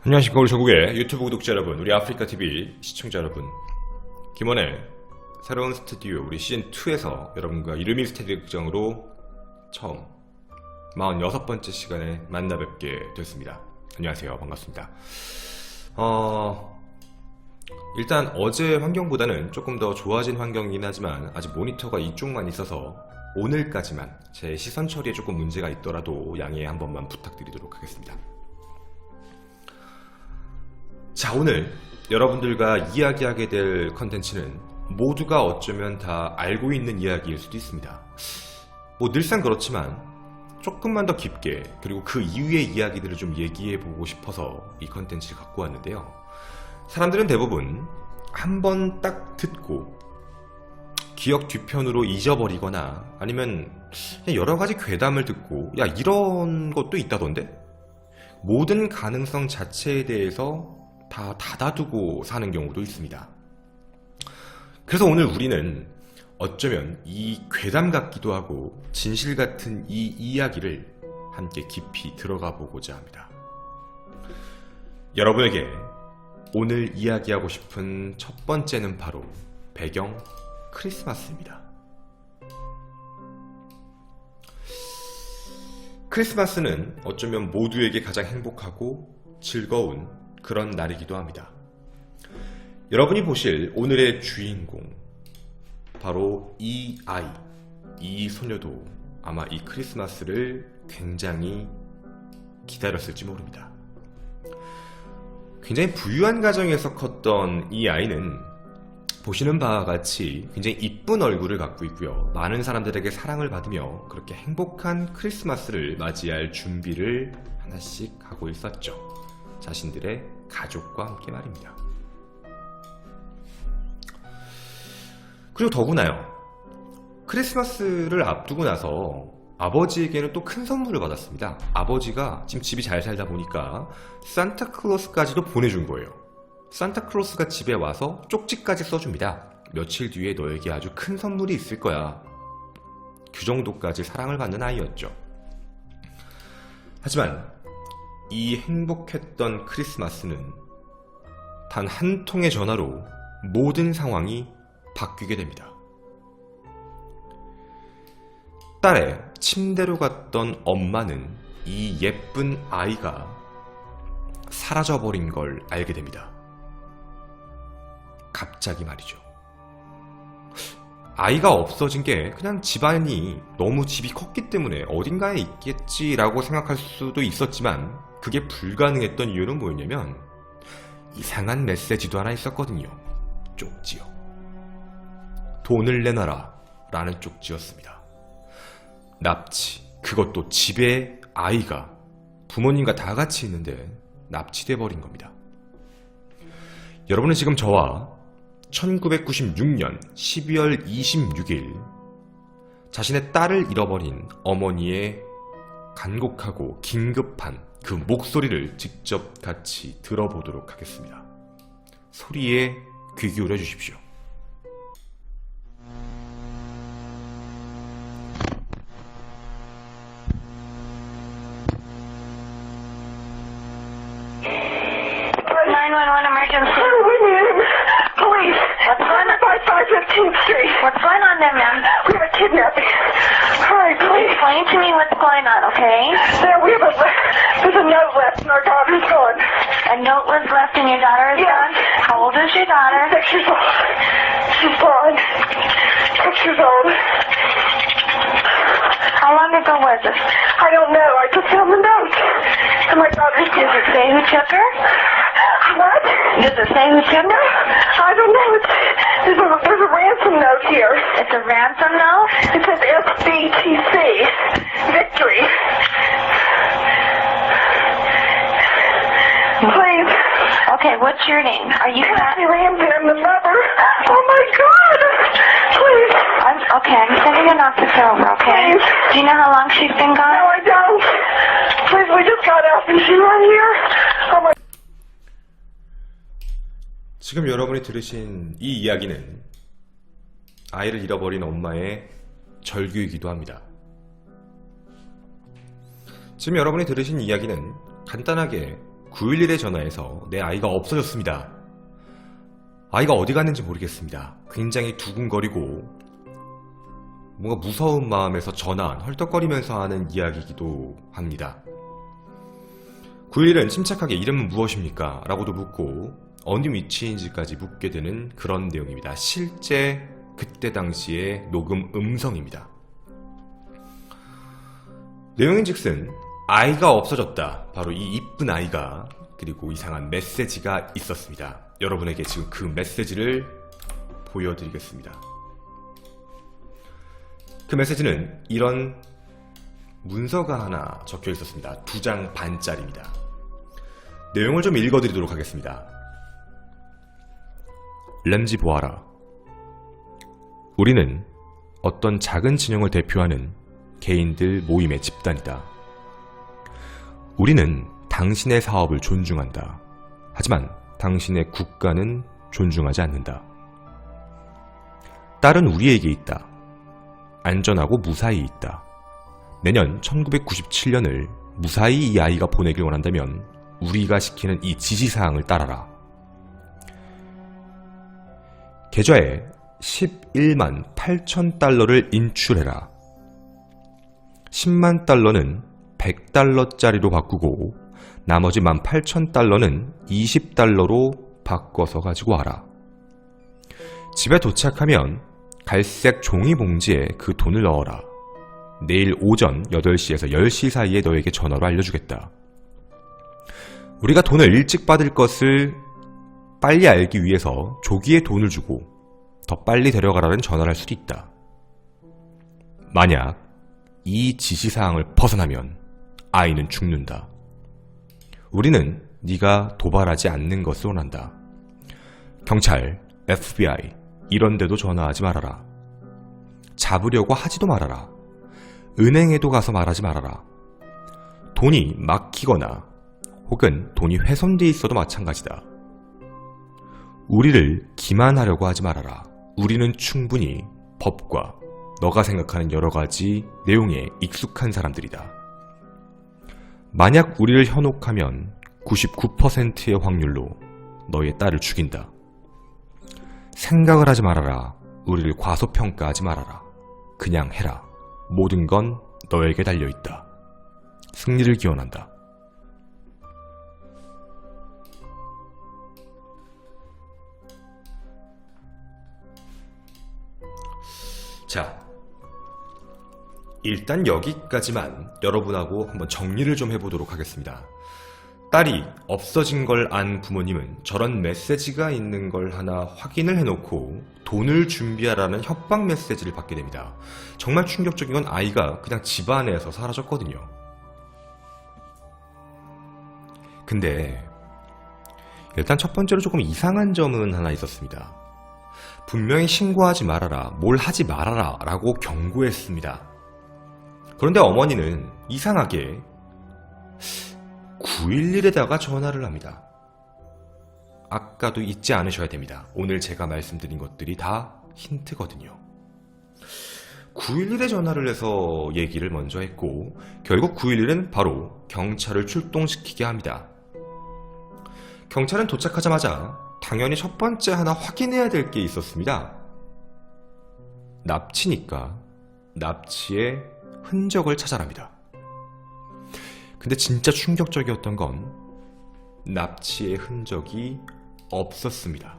안녕하십니까 우리 전국의 유튜브 구독자 여러분, 우리 아프리카TV 시청자 여러분, 김원의 새로운 스튜디오 우리 시즌2에서 여러분과 이루미 스테디 극장으로 처음 46번째 시간에 만나 뵙게 됐습니다. 안녕하세요. 반갑습니다. 일단 어제 환경보다는 조금 더 좋아진 환경이긴 하지만 아직 모니터가 이쪽만 있어서 오늘까지만 제 시선 처리에 조금 문제가 있더라도 양해 한 번만 부탁드리도록 하겠습니다. 자, 오늘 여러분들과 이야기하게 될 컨텐츠는 모두가 어쩌면 다 알고 있는 이야기일 수도 있습니다. 늘상 그렇지만 조금만 더 깊게, 그리고 그 이후의 이야기들을 좀 얘기해보고 싶어서 이 컨텐츠를 갖고 왔는데요. 사람들은 대부분 한 번 딱 듣고 기억 뒤편으로 잊어버리거나 아니면 그냥 여러 가지 괴담을 듣고 야, 이런 것도 있다던데? 모든 가능성 자체에 대해서 다 닫아두고 사는 경우도 있습니다. 그래서 오늘 우리는 어쩌면 이 괴담 같기도 하고 진실 같은 이 이야기를 함께 깊이 들어가 보고자 합니다. 여러분에게 오늘 이야기하고 싶은 첫 번째는 바로 배경 크리스마스입니다. 크리스마스는 어쩌면 모두에게 가장 행복하고 즐거운 그런 날이기도 합니다. 여러분이 보실 오늘의 주인공, 바로 이 아이, 이 소녀도 아마 이 크리스마스를 굉장히 기다렸을지 모릅니다. 굉장히 부유한 가정에서 컸던 이 아이는 보시는 바와 같이 굉장히 이쁜 얼굴을 갖고 있고요. 많은 사람들에게 사랑을 받으며 그렇게 행복한 크리스마스를 맞이할 준비를 하나씩 하고 있었죠. 자신들의 가족과 함께 말입니다. 그리고 더구나요, 크리스마스를 앞두고 나서 아버지에게는 또 큰 선물을 받았습니다. 아버지가 지금 집이 잘 살다 보니까 산타클로스까지도 보내준 거예요. 산타클로스가 집에 와서 쪽지까지 써줍니다. 며칠 뒤에 너에게 아주 큰 선물이 있을 거야. 그 정도까지 사랑을 받는 아이였죠. 하지만 이 행복했던 크리스마스는 단 한 통의 전화로 모든 상황이 바뀌게 됩니다. 딸의 침대로 갔던 엄마는 이 예쁜 아이가 사라져버린 걸 알게 됩니다. 갑자기 말이죠. 아이가 없어진 게 그냥 집안이 너무 집이 컸기 때문에 어딘가에 있겠지라고 생각할 수도 있었지만 그게 불가능했던 이유는 뭐였냐면 이상한 메시지도 하나 있었거든요. 쪽지요. 돈을 내놔라 라는 쪽지였습니다. 납치, 그것도 집에 아이가 부모님과 다 같이 있는데 납치돼 버린 겁니다. 여러분은 지금 저와 1996년 12월 26일 자신의 딸을 잃어버린 어머니의 간곡하고 긴급한 그 목소리를 직접 같이 들어보도록 하겠습니다. 소리에 귀 기울여 주십시오. Police. What's going on? 515th Street. What's going on there, ma'am? We have a kidnapping. Hurry, please. Explain to me what's going on, okay? There's a note left and our daughter's gone. A note was left and your daughter is Yes. gone? How old is your daughter? 6 years old. She's gone. 6 years old. How long ago was this? I don't know. I just found the note. And my daughter's Does gone. it say who took her? What? Does it say who took her? I don't know. There's a ransom note here. It's a ransom note? It says SBTC. Victory. Please. Okay, what's your name? Are you Kathy Ramsey, I'm the mother. Oh my God. Please. Okay, I'm sending an officer over, okay? Please. Do you know how long she's been No, gone? I don't. Please, we just got out. Is she right here? Oh my. 지금 여러분이 들으신 이 이야기는 아이를 잃어버린 엄마의 절규이기도 합니다. 지금 여러분이 들으신 이야기는 간단하게 911에 전화해서 내 아이가 없어졌습니다. 아이가 어디 갔는지 모르겠습니다. 굉장히 두근거리고 뭔가 무서운 마음에서 전화 헐떡거리면서 하는 이야기이기도 합니다. 911은 침착하게 이름은 무엇입니까? 라고도 묻고 어디 위치인지까지 묻게 되는 그런 내용입니다. 실제 그때 당시의 녹음 음성입니다. 내용인즉슨 아이가 없어졌다. 바로 이 이쁜 아이가, 그리고 이상한 메시지가 있었습니다. 여러분에게 지금 그 메시지를 보여드리겠습니다. 그 메시지는 이런 문서가 하나 적혀 있었습니다. 2장 반짜리입니다. 내용을 좀 읽어드리도록 하겠습니다. 램지 보아라. 우리는 어떤 작은 진영을 대표하는 개인들 모임의 집단이다. 우리는 당신의 사업을 존중한다. 하지만 당신의 국가는 존중하지 않는다. 딸은 우리에게 있다. 안전하고 무사히 있다. 내년 1997년을 무사히 이 아이가 보내길 원한다면 우리가 시키는 이 지시사항을 따라라. 계좌에 11만 8천 달러를 인출해라. 10만 달러는 100달러짜리로 바꾸고 나머지 18,000달러는 20달러로 바꿔서 가지고 와라. 집에 도착하면 갈색 종이 봉지에 그 돈을 넣어라. 내일 오전 8시에서 10시 사이에 너에게 전화로 알려주겠다. 우리가 돈을 일찍 받을 것을 빨리 알기 위해서 조기에 돈을 주고 더 빨리 데려가라는 전화를 할 수도 있다. 만약 이 지시사항을 벗어나면 아이는 죽는다. 우리는 네가 도발하지 않는 것을 원한다. 경찰, FBI 이런 데도 전화하지 말아라. 잡으려고 하지도 말아라. 은행에도 가서 말하지 말아라. 돈이 막히거나 혹은 돈이 훼손돼 있어도 마찬가지다. 우리를 기만하려고 하지 말아라. 우리는 충분히 법과 너가 생각하는 여러 가지 내용에 익숙한 사람들이다. 만약 우리를 현혹하면 99%의 확률로 너의 딸을 죽인다. 생각을 하지 말아라. 우리를 과소평가하지 말아라. 그냥 해라. 모든 건 너에게 달려있다. 승리를 기원한다. 자, 일단 여기까지만 여러분하고 한번 정리를 좀 해보도록 하겠습니다. 딸이 없어진 걸 안 부모님은 저런 메시지가 있는 걸 하나 확인을 해놓고 돈을 준비하라는 협박 메시지를 받게 됩니다. 정말 충격적인 건 아이가 그냥 집안에서 사라졌거든요. 근데 일단 첫 번째로 조금 이상한 점은 하나 있었습니다. 분명히 신고하지 말아라, 뭘 하지 말아라 라고 경고했습니다. 그런데 어머니는 이상하게 911에다가 전화를 합니다. 아까도 잊지 않으셔야 됩니다. 오늘 제가 말씀드린 것들이 다 힌트거든요. 911에 전화를 해서 얘기를 먼저 했고 결국 911은 바로 경찰을 출동시키게 합니다. 경찰은 도착하자마자 당연히 첫 번째 하나 확인해야 될 게 있었습니다. 납치니까 납치의 흔적을 찾아랍니다. 근데 진짜 충격적이었던 건 납치의 흔적이 없었습니다.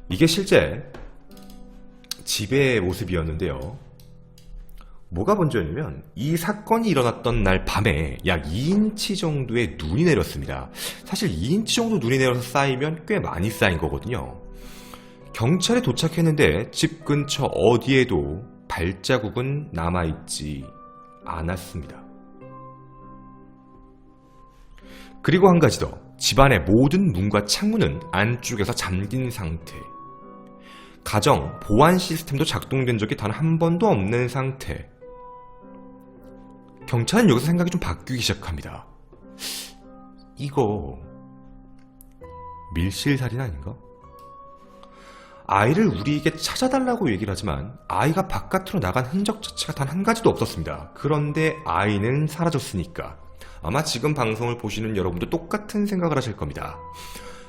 이게 실제 집의 모습이었는데요. 뭐가 문제였냐면 이 사건이 일어났던 날 밤에 약 2인치 정도의 눈이 내렸습니다. 사실 2인치 정도 눈이 내려서 쌓이면 꽤 많이 쌓인 거거든요. 경찰에 도착했는데 집 근처 어디에도 발자국은 남아있지 않았습니다. 그리고 한 가지 더, 집안의 모든 문과 창문은 안쪽에서 잠긴 상태. 가정 보안 시스템도 작동된 적이 단 한 번도 없는 상태. 경찰은 여기서 생각이 좀 바뀌기 시작합니다. 이거 밀실살인 아닌가? 아이를 우리에게 찾아달라고 얘기를 하지만 아이가 바깥으로 나간 흔적 자체가 단 한 가지도 없었습니다. 그런데 아이는 사라졌으니까 아마 지금 방송을 보시는 여러분도 똑같은 생각을 하실 겁니다.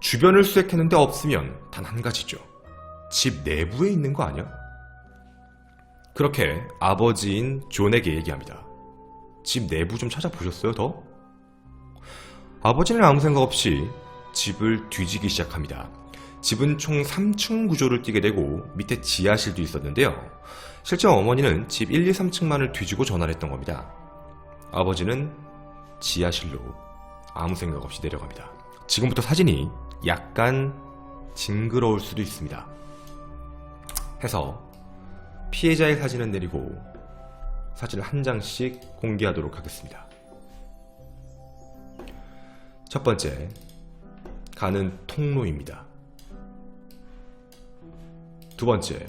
주변을 수색했는데 없으면 단 한 가지죠. 집 내부에 있는 거 아니야? 그렇게 아버지인 존에게 얘기합니다. 집 내부 좀 찾아보셨어요, 더? 아버지는 아무 생각 없이 집을 뒤지기 시작합니다. 집은 총 3층 구조를 띠게 되고 밑에 지하실도 있었는데요. 실제 어머니는 집 1, 2, 3층만을 뒤지고 전화를 했던 겁니다. 아버지는 지하실로 아무 생각 없이 내려갑니다. 지금부터 사진이 약간 징그러울 수도 있습니다. 해서 피해자의 사진은 내리고 사진을 한 장씩 공개하도록 하겠습니다. 첫 번째, 가는 통로입니다. 두 번째,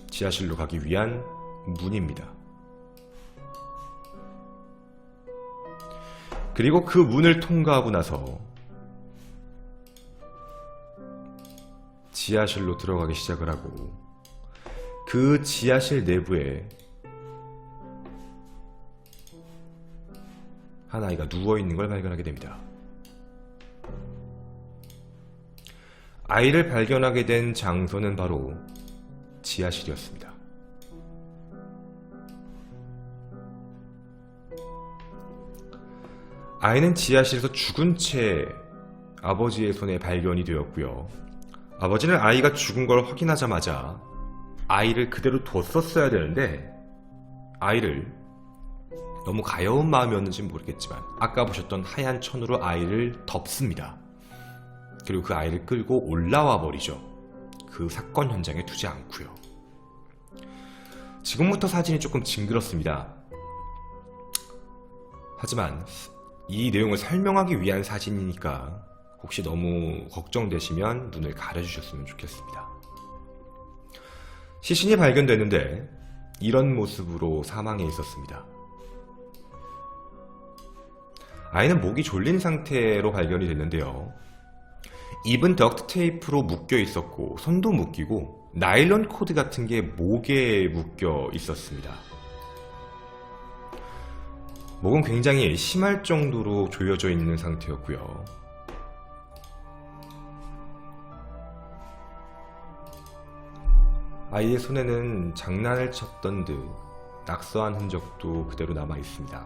지하실로 가기 위한 문입니다. 그리고 그 문을 통과하고 나서 지하실로 들어가기 시작을 하고 그 지하실 내부에 한 아이가 누워있는 걸 발견하게 됩니다. 아이를 발견하게 된 장소는 바로 지하실이었습니다. 아이는 지하실에서 죽은 채 아버지의 손에 발견이 되었고요. 아버지는 아이가 죽은 걸 확인하자마자 아이를 그대로 뒀었어야 되는데 아이를 너무 가여운 마음이었는지 모르겠지만 아까 보셨던 하얀 천으로 아이를 덮습니다. 그리고 그 아이를 끌고 올라와 버리죠. 그 사건 현장에 두지 않고요. 지금부터 사진이 조금 징그럽습니다. 하지만 이 내용을 설명하기 위한 사진이니까 혹시 너무 걱정되시면 눈을 가려주셨으면 좋겠습니다. 시신이 발견됐는데 이런 모습으로 사망해 있었습니다. 아이는 목이 졸린 상태로 발견이 됐는데요. 입은 덕트 테이프로 묶여 있었고 손도 묶이고 나일론 코드 같은 게 목에 묶여 있었습니다. 목은 굉장히 심할 정도로 조여져 있는 상태였고요. 아이의 손에는 장난을 쳤던 듯 낙서한 흔적도 그대로 남아 있습니다.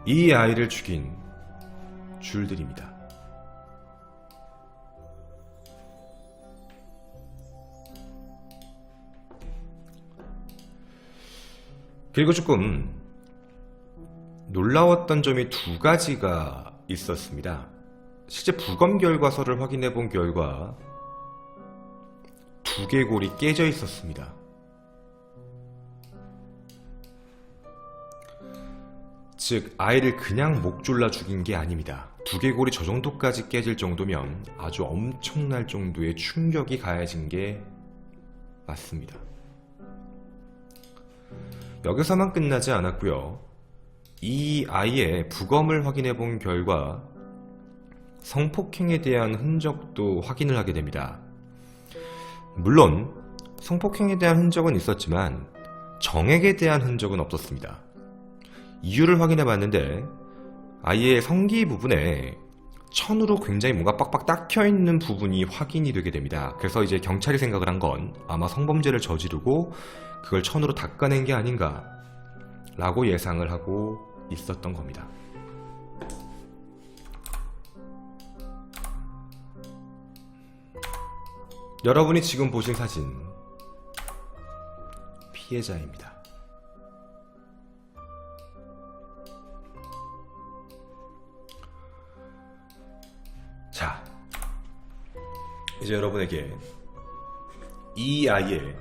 이 아이를 죽인 줄들입니다. 그리고 조금 놀라웠던 점이 두 가지가 있었습니다. 실제 부검 결과서를 확인해 본 결과 두개골이 깨져 있었습니다. 즉 아이를 그냥 목 졸라 죽인 게 아닙니다. 두개골이 저 정도까지 깨질 정도면 아주 엄청날 정도의 충격이 가해진 게 맞습니다. 여기서만 끝나지 않았고요. 이 아이의 부검을 확인해 본 결과 성폭행에 대한 흔적도 확인을 하게 됩니다. 물론 성폭행에 대한 흔적은 있었지만 정액에 대한 흔적은 없었습니다. 이유를 확인해 봤는데 아이의 성기 부분에 천으로 굉장히 뭔가 빡빡 닦여 있는 부분이 확인이 되게 됩니다. 그래서 이제 경찰이 생각을 한 건 아마 성범죄를 저지르고 그걸 천으로 닦아낸 게 아닌가 라고 예상을 하고 있었던 겁니다. 여러분이 지금 보신 사진 피해자입니다. 자, 이제 여러분에게 이 아이의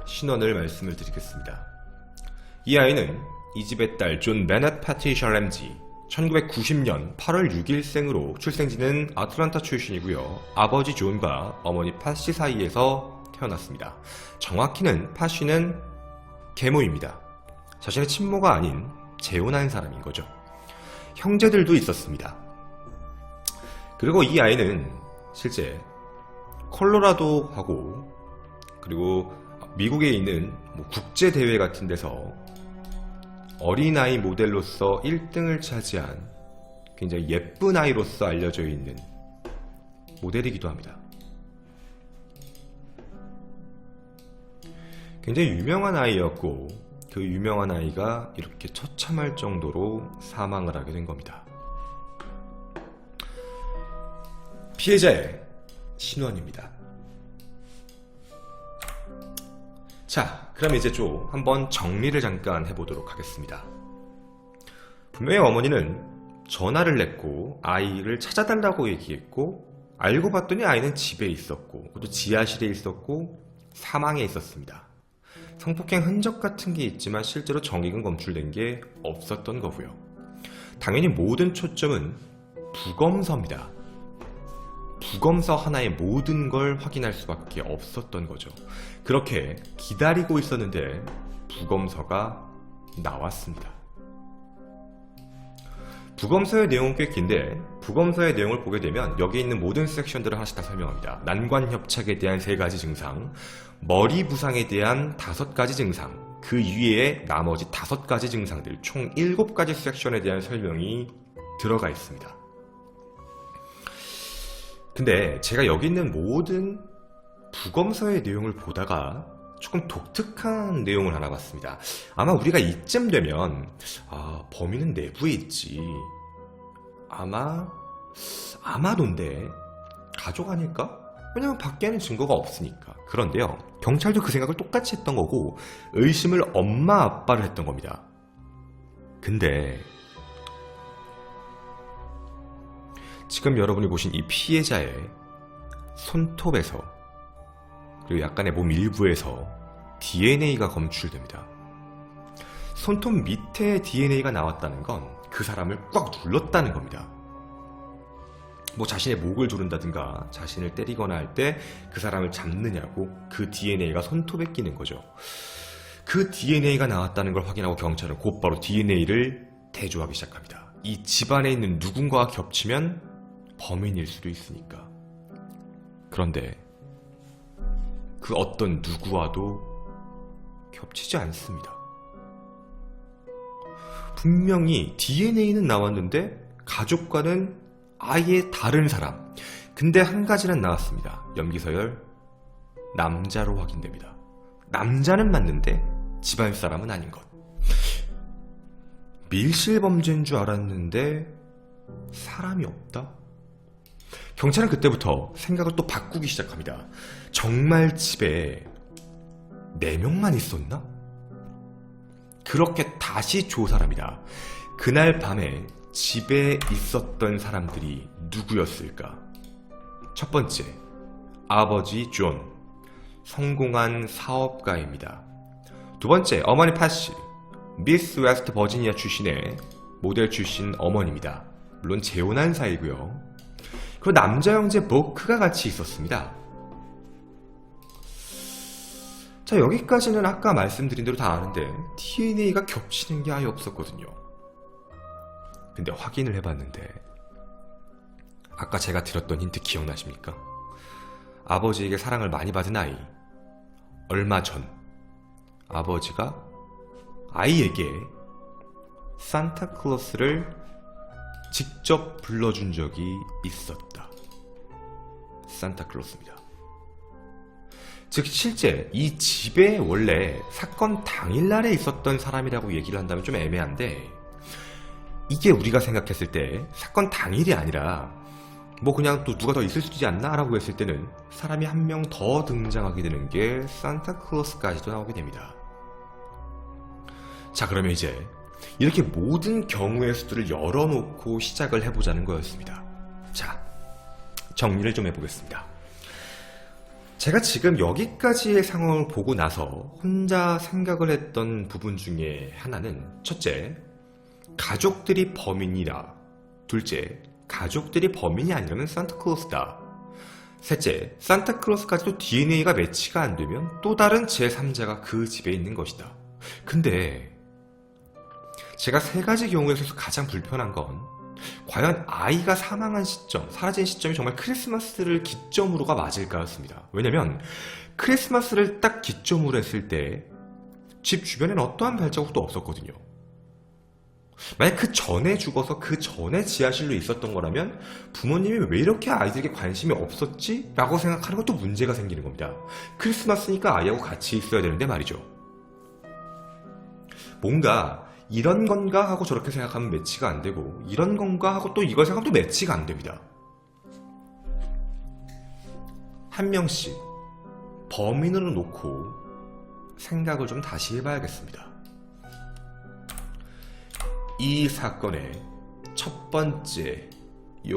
신원을 말씀을 드리겠습니다. 이 아이는 이 집의 딸 존 베넷 파트리샤 램지, 1990년 8월 6일생으로 출생지는 아틀란타 출신이고요. 아버지 존과 어머니 팟시 사이에서 태어났습니다. 정확히는 팟시는 계모입니다. 자신의 친모가 아닌 재혼한 사람인 거죠. 형제들도 있었습니다. 그리고 이 아이는 실제 콜로라도하고 그리고 미국에 있는 국제대회 같은 데서 어린아이 모델로서 1등을 차지한 굉장히 예쁜 아이로서 알려져 있는 모델이기도 합니다. 굉장히 유명한 아이였고 그 유명한 아이가 이렇게 처참할 정도로 사망을 하게 된 겁니다. 피해자의 신원입니다. 자, 그럼 이제 좀 한번 정리를 잠깐 해보도록 하겠습니다. 분명히 어머니는 전화를 냈고 아이를 찾아달라고 얘기했고 알고 봤더니 아이는 집에 있었고 또 지하실에 있었고 사망해 있었습니다. 성폭행 흔적 같은 게 있지만 실제로 정익은 검출된 게 없었던 거고요. 당연히 모든 초점은 부검서입니다. 부검서 하나에 모든 걸 확인할 수밖에 없었던 거죠. 그렇게 기다리고 있었는데 부검서가 나왔습니다. 부검서의 내용은 꽤 긴데 부검서의 내용을 보게 되면 여기 있는 모든 섹션들을 하나씩 다 설명합니다. 난관협착에 대한 3가지 증상, 머리 부상에 대한 5가지 증상, 그 위에 나머지 5가지 증상들 총 7가지 섹션에 대한 설명이 들어가 있습니다. 근데 제가 여기 있는 모든 부검서의 내용을 보다가 조금 독특한 내용을 하나 봤습니다. 아마 우리가 이쯤 되면 범인은 내부에 있지, 아마도인데 가족 아닐까? 왜냐면 밖에는 증거가 없으니까. 그런데요, 경찰도 그 생각을 똑같이 했던 거고 의심을 엄마 아빠를 했던 겁니다. 근데 지금 여러분이 보신 이 피해자의 손톱에서 그리고 약간의 몸 일부에서 DNA가 검출됩니다. 손톱 밑에 DNA가 나왔다는 건 그 사람을 꽉 눌렀다는 겁니다. 뭐 자신의 목을 조른다든가 자신을 때리거나 할 때 그 사람을 잡느냐고 그 DNA가 손톱에 끼는 거죠. 그 DNA가 나왔다는 걸 확인하고 경찰은 곧바로 DNA를 대조하기 시작합니다. 이 집안에 있는 누군가와 겹치면 범인일 수도 있으니까. 그런데 그 어떤 누구와도 겹치지 않습니다. 분명히 DNA는 나왔는데 가족과는 아예 다른 사람. 근데 한 가지는 나왔습니다. 염기서열, 남자로 확인됩니다. 남자는 맞는데 집안 사람은 아닌 것. 밀실범죄인 줄 알았는데 사람이 없다? 경찰은 그때부터 생각을 또 바꾸기 시작합니다. 정말 집에 4명만 있었나? 그렇게 다시 조사합니다. 그날 밤에 집에 있었던 사람들이 누구였을까? 첫 번째, 아버지 존, 성공한 사업가입니다. 두 번째, 어머니 파시, 미스 웨스트 버지니아 출신의 모델 출신 어머니입니다. 물론 재혼한 사이고요. 그리고 남자 형제 버크가 같이 있었습니다. 자, 여기까지는 아까 말씀드린 대로 다 아는데 DNA가 겹치는 게 아예 없었거든요. 근데 확인을 해봤는데 아까 제가 드렸던 힌트 기억나십니까? 아버지에게 사랑을 많이 받은 아이. 얼마 전 아버지가 아이에게 산타클로스를 직접 불러준 적이 있었다. 산타클로스입니다. 즉 실제 이 집에 원래 사건 당일날에 있었던 사람이라고 얘기를 한다면 좀 애매한데, 이게 우리가 생각했을 때 사건 당일이 아니라 뭐 그냥 또 누가 더 있을 수도 있지 않나? 라고 했을 때는 사람이 한 명 더 등장하게 되는 게 산타클로스까지도 나오게 됩니다. 자, 그러면 이제 이렇게 모든 경우의 수들을 열어놓고 시작을 해보자는 거였습니다. 자, 정리를 좀 해보겠습니다. 제가 지금 여기까지의 상황을 보고 나서 혼자 생각을 했던 부분 중에 하나는, 첫째, 가족들이 범인이라. 둘째, 가족들이 범인이 아니라면 산타클로스다. 셋째, 산타클로스까지도 DNA가 매치가 안 되면 또 다른 제3자가 그 집에 있는 것이다. 근데 제가 3가지 경우에서 가장 불편한 건 과연 아이가 사망한 시점, 사라진 시점이 정말 크리스마스를 기점으로가 맞을까였습니다. 왜냐면 크리스마스를 딱 기점으로 했을 때 집 주변에는 어떠한 발자국도 없었거든요. 만약 그 전에 죽어서 그 전에 지하실로 있었던 거라면 부모님이 왜 이렇게 아이들에게 관심이 없었지? 라고 생각하는 것도 문제가 생기는 겁니다. 크리스마스니까 아이하고 같이 있어야 되는데 말이죠. 뭔가 이런 건가 하고 저렇게 생각하면 매치가 안 되고 이런 건가 하고 또 이걸 생각하면 또 매치가 안 됩니다. 한 명씩 범인으로 놓고 생각을 좀 다시 해봐야겠습니다. 이 사건의 첫 번째